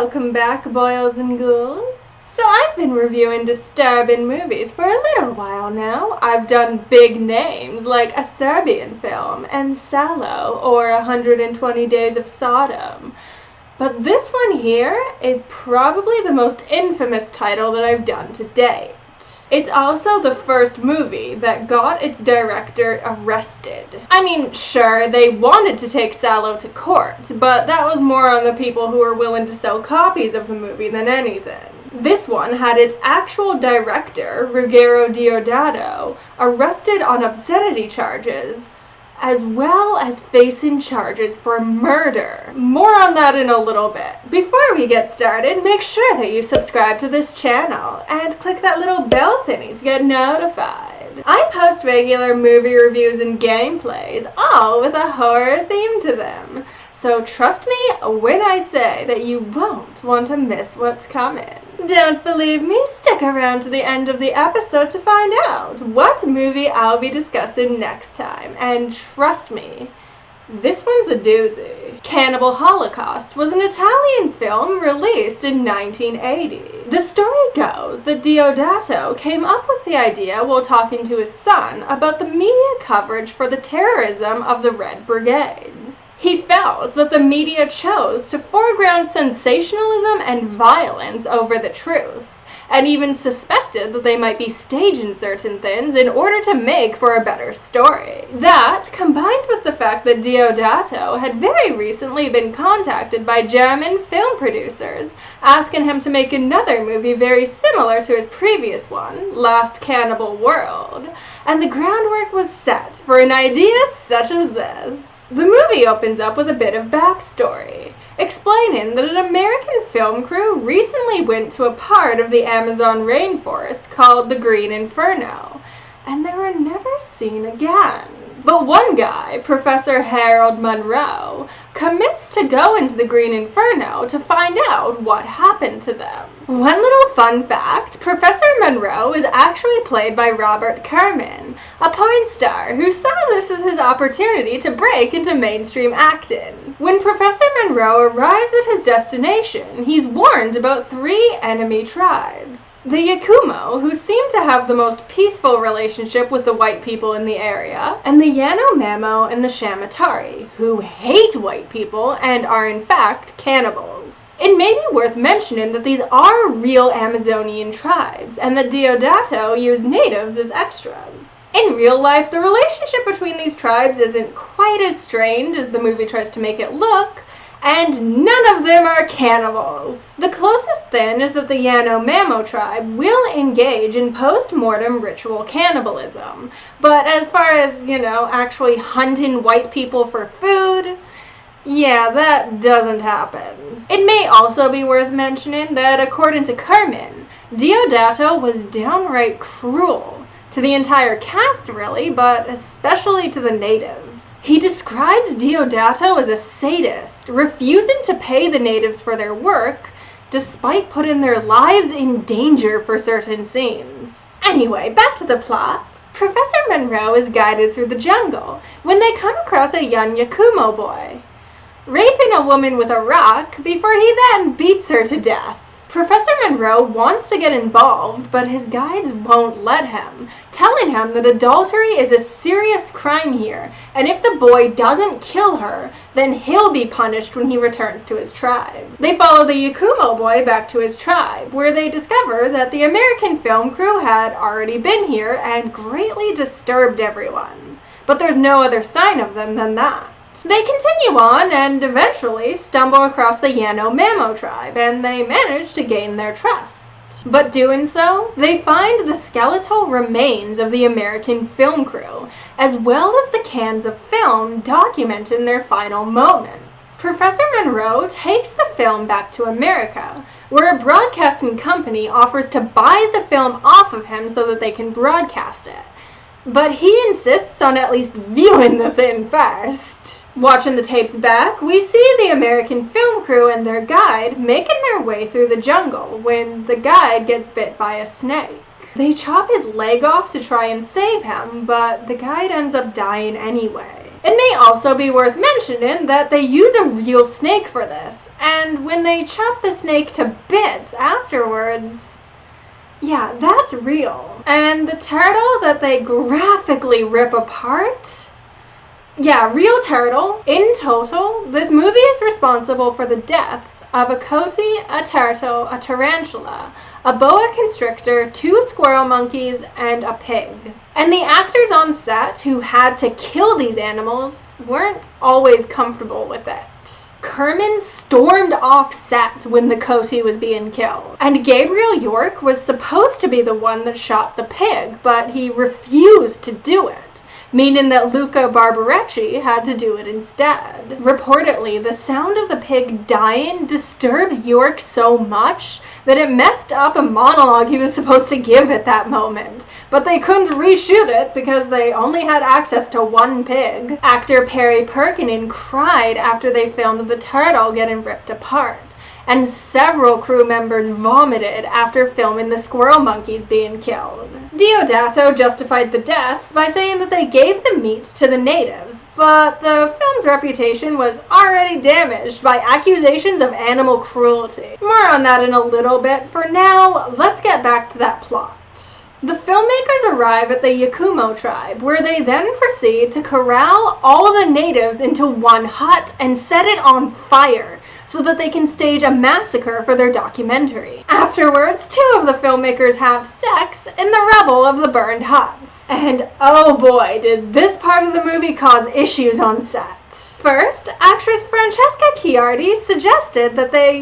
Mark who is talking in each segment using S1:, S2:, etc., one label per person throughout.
S1: Welcome back, boils and ghouls. So I've been reviewing disturbing movies for a little while now. I've done big names like a Serbian film and Sallow or 120 Days of Sodom. But this one here is probably the most infamous title that I've done to date. It's also the first movie that got its director arrested. I mean, sure, they wanted to take Sallow to court, but that was more on the people who were willing to sell copies of the movie than anything. This one had its actual director, Ruggero Deodato, arrested on obscenity charges, as well as facing charges for murder. More on that in a little bit. Before we get started, make sure that you subscribe to this channel and click that little bell thingy to get notified. I post regular movie reviews and gameplays, all with a horror theme to them. So trust me when I say that you won't want to miss what's coming. Don't believe me? Stick around to the end of the episode to find out what movie I'll be discussing next time. And trust me, this one's a doozy. Cannibal Holocaust was an Italian film released in 1980. The story goes that Deodato came up with the idea while talking to his son about the media coverage for the terrorism of the Red Brigades. He felt that the media chose to foreground sensationalism and violence over the truth, and even suspected that they might be staging certain things in order to make for a better story. That, combined with the fact that Deodato had very recently been contacted by German film producers, asking him to make another movie very similar to his previous one, Last Cannibal World, and the groundwork was set for an idea such as this. The movie opens up with a bit of backstory, explaining that an American film crew recently went to a part of the Amazon rainforest called the Green Inferno, and they were never seen again. But one guy, Professor Harold Monroe, commits to go into the Green Inferno to find out what happened to them. One little fun fact, Professor Monroe is actually played by Robert Kerman, a porn star who saw this as his opportunity to break into mainstream acting. When Professor Monroe arrives at his destination, he's warned about 3 enemy tribes. The Yakumo, who seem to have the most peaceful relationship with the white people in the area, and the Yanomamo and the Shamatari, who hate white people and are in fact cannibals. It may be worth mentioning that these are real Amazonian tribes, and that Deodato used natives as extras. In real life, the relationship between these tribes isn't quite as strained as the movie tries to make it look, and none of them are cannibals. The closest thing is that the Yanomamo tribe will engage in post-mortem ritual cannibalism, but as far as, actually hunting white people for food, yeah, that doesn't happen. It may also be worth mentioning that according to Kerman, Deodato was downright cruel to the entire cast, really, but especially to the natives. He described Deodato as a sadist, refusing to pay the natives for their work, despite putting their lives in danger for certain scenes. Anyway, back to the plot. Professor Monroe is guided through the jungle when they come across a young Yakumo boy, raping a woman with a rock before he then beats her to death. Professor Monroe wants to get involved, but his guides won't let him, telling him that adultery is a serious crime here, and if the boy doesn't kill her, then he'll be punished when he returns to his tribe. They follow the Yakumo boy back to his tribe, where they discover that the American film crew had already been here and greatly disturbed everyone. But there's no other sign of them than that. They continue on and eventually stumble across the Yanomamo tribe, and they manage to gain their trust. But doing so, they find the skeletal remains of the American film crew, as well as the cans of film documenting their final moments. Professor Monroe takes the film back to America, where a broadcasting company offers to buy the film off of him so that they can broadcast it. But he insists on at least viewing the thing first. Watching the tapes back, we see the American film crew and their guide making their way through the jungle when the guide gets bit by a snake. They chop his leg off to try and save him, but the guide ends up dying anyway. It may also be worth mentioning that they use a real snake for this, and when they chop the snake to bits afterwards, yeah, that's real. And the turtle that they graphically rip apart, yeah, real turtle. In total, this movie is responsible for the deaths of a coati, a turtle, a tarantula, a boa constrictor, 2 squirrel monkeys, and a pig. And the actors on set who had to kill these animals weren't always comfortable with it. Kerman stormed off set when the coati was being killed, and Gabriel York was supposed to be the one that shot the pig, but he refused to do it, meaning that Luca Barbarecci had to do it instead. Reportedly, the sound of the pig dying disturbed York so much that it messed up a monologue he was supposed to give at that moment, but they couldn't reshoot it because they only had access to 1 pig. Actor Perry Perkinen cried after they filmed the turtle getting ripped apart, and several crew members vomited after filming the squirrel monkeys being killed. Deodato justified the deaths by saying that they gave the meat to the natives, but the film's reputation was already damaged by accusations of animal cruelty. More on that in a little bit. For now, let's get back to that plot. The filmmakers arrive at the Yakumo tribe, where they then proceed to corral all the natives into one hut and set it on fire, so that they can stage a massacre for their documentary. Afterwards, 2 of the filmmakers have sex in the rubble of the burned huts. And oh boy, did this part of the movie cause issues on set. First, actress Francesca Chiardi suggested that they,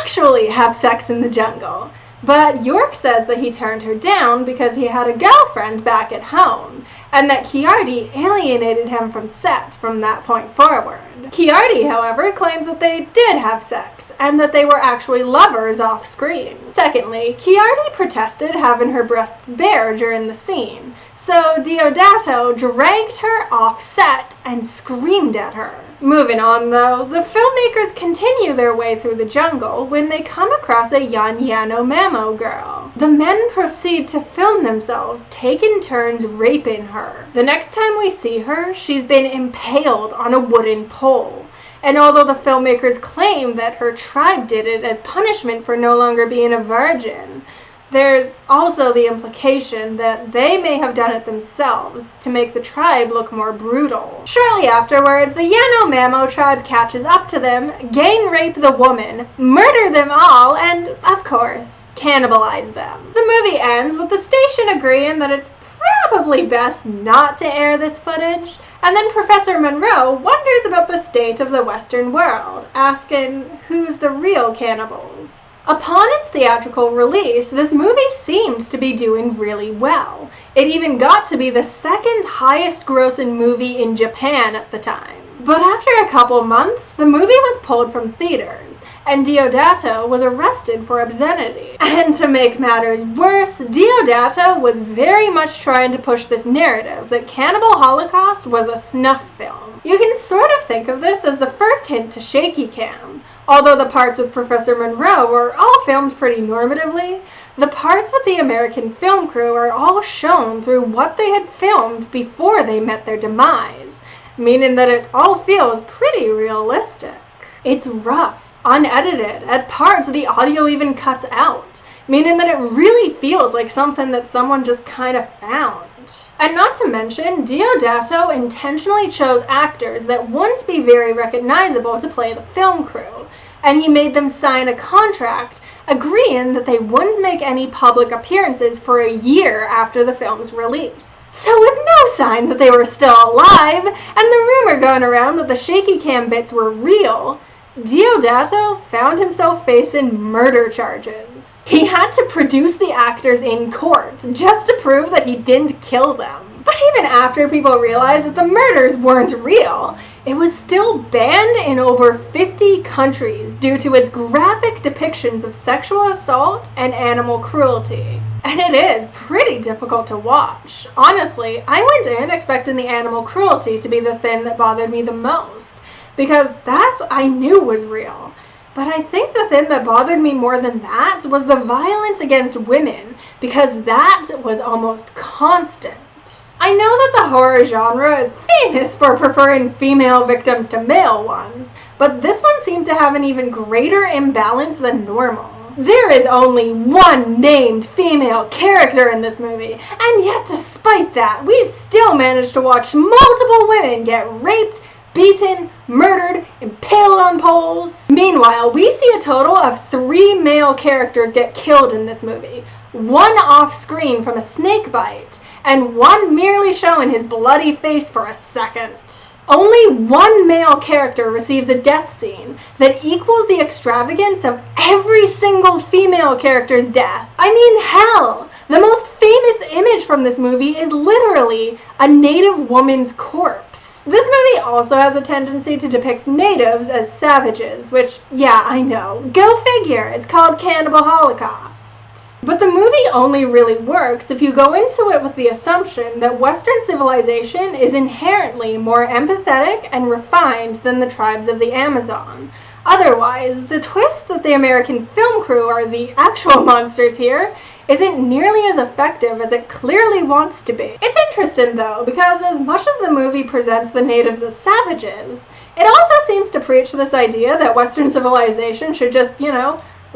S1: actually have sex in the jungle. But York says that he turned her down because he had a girlfriend back at home, and that Chiardi alienated him from set from that point forward. Chiardi, however, claims that they did have sex, and that they were actually lovers off screen. Secondly, Chiardi protested having her breasts bare during the scene, so Deodato dragged her off set and screamed at her. Moving on though, the filmmakers continue their way through the jungle when they come across a young Yanomamo girl. The men proceed to film themselves taking turns raping her. The next time we see her, she's been impaled on a wooden pole. And although the filmmakers claim that her tribe did it as punishment for no longer being a virgin, there's also the implication that they may have done it themselves to make the tribe look more brutal. Shortly afterwards, the Yanomamo tribe catches up to them, gang rape the woman, murder them all, and, of course, cannibalize them. The movie ends with the station agreeing that it's probably best not to air this footage, and then Professor Monroe wonders about the state of the Western world, asking who's the real cannibals. Upon its theatrical release, this movie seemed to be doing really well. It even got to be the 2nd highest grossing movie in Japan at the time. But after a couple months, the movie was pulled from theaters, and Deodato was arrested for obscenity. And to make matters worse, Deodato was very much trying to push this narrative that Cannibal Holocaust was a snuff film. You can sort of think of this as the first hint to shaky cam. Although the parts with Professor Monroe were all filmed pretty normatively, the parts with the American film crew are all shown through what they had filmed before they met their demise, meaning that it all feels pretty realistic. It's rough, unedited. At parts, the audio even cuts out, meaning that it really feels like something that someone just kind of found. And not to mention, Deodato intentionally chose actors that wouldn't be very recognizable to play the film crew, and he made them sign a contract agreeing that they wouldn't make any public appearances for a year after the film's release. So with no sign that they were still alive, and the rumor going around that the shaky cam bits were real, Deodato found himself facing murder charges. He had to produce the actors in court just to prove that he didn't kill them. But even after people realized that the murders weren't real, it was still banned in over 50 countries due to its graphic depictions of sexual assault and animal cruelty. And it is pretty difficult to watch. Honestly, I went in expecting the animal cruelty to be the thing that bothered me the most, because that I knew was real. But I think the thing that bothered me more than that was the violence against women, because that was almost constant. I know that the horror genre is famous for preferring female victims to male ones, but this one seemed to have an even greater imbalance than normal. There is only one named female character in this movie, and yet despite that, we still managed to watch multiple women get raped, beaten, murdered, impaled on poles. Meanwhile, we see a total of 3 male characters get killed in this movie. 1 off screen from a snake bite, and 1 merely showing his bloody face for a second. Only 1 male character receives a death scene that equals the extravagance of every single female character's death. I mean, hell, the most famous image from this movie is literally a native woman's corpse. This movie also has a tendency to depict natives as savages, which, yeah, I know. Go figure, it's called Cannibal Holocaust. But the movie only really works if you go into it with the assumption that Western civilization is inherently more empathetic and refined than the tribes of the Amazon. Otherwise, the twist that the American film crew are the actual monsters here isn't nearly as effective as it clearly wants to be. It's interesting though, because as much as the movie presents the natives as savages, it also seems to preach this idea that Western civilization should just,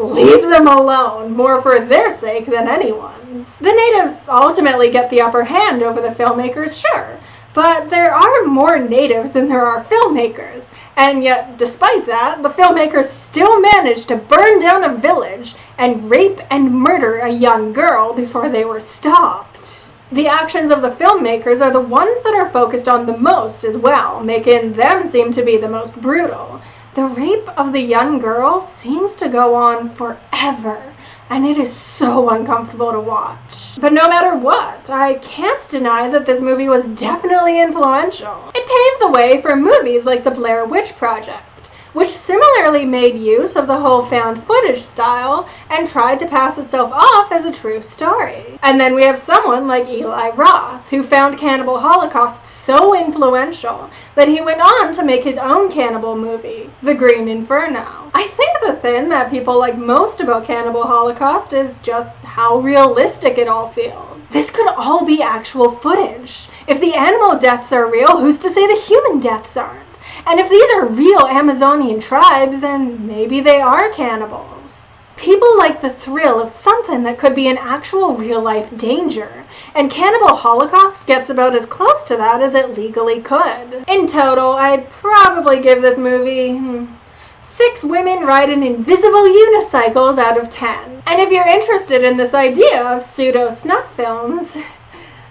S1: leave them alone, more for their sake than anyone's. The natives ultimately get the upper hand over the filmmakers, sure, but there are more natives than there are filmmakers, and yet, despite that, the filmmakers still managed to burn down a village and rape and murder a young girl before they were stopped. The actions of the filmmakers are the ones that are focused on the most as well, making them seem to be the most brutal. The rape of the young girl seems to go on forever, and it is so uncomfortable to watch. But no matter what, I can't deny that this movie was definitely influential. It paved the way for movies like The Blair Witch Project, which similarly made use of the whole found footage style and tried to pass itself off as a true story. And then we have someone like Eli Roth, who found Cannibal Holocaust so influential that he went on to make his own cannibal movie, The Green Inferno. I think the thing that people like most about Cannibal Holocaust is just how realistic it all feels. This could all be actual footage. If the animal deaths are real, who's to say the human deaths aren't? And if these are real Amazonian tribes, then maybe they are cannibals. People like the thrill of something that could be an actual real-life danger, and Cannibal Holocaust gets about as close to that as it legally could. In total, I'd probably give this movie 6 women riding invisible unicycles out of 10. And if you're interested in this idea of pseudo-snuff films,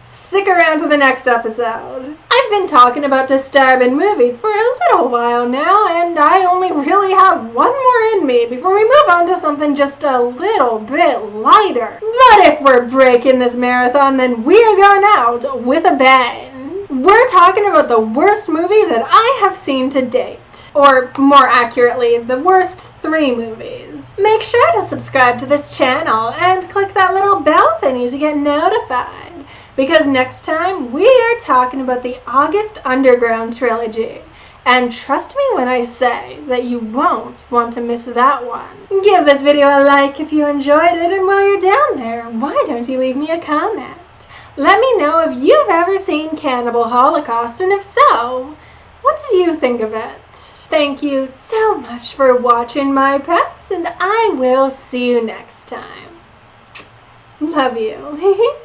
S1: stick around to the next episode. I've been talking about disturbing movies for a little while now, and I only really have 1 more in me before we move on to something just a little bit lighter. But if we're breaking this marathon, then we're going out with a bang. We're talking about the worst movie that I have seen to date. Or more accurately, the worst 3 movies. Make sure to subscribe to this channel and click that little bell thingy to get notified, because next time we are talking about the August Underground trilogy. And trust me when I say that you won't want to miss that one. Give this video a like if you enjoyed it, and while you're down there, why don't you leave me a comment? Let me know if you've ever seen Cannibal Holocaust, and if so, what did you think of it? Thank you so much for watching, my pets, and I will see you next time. Love you.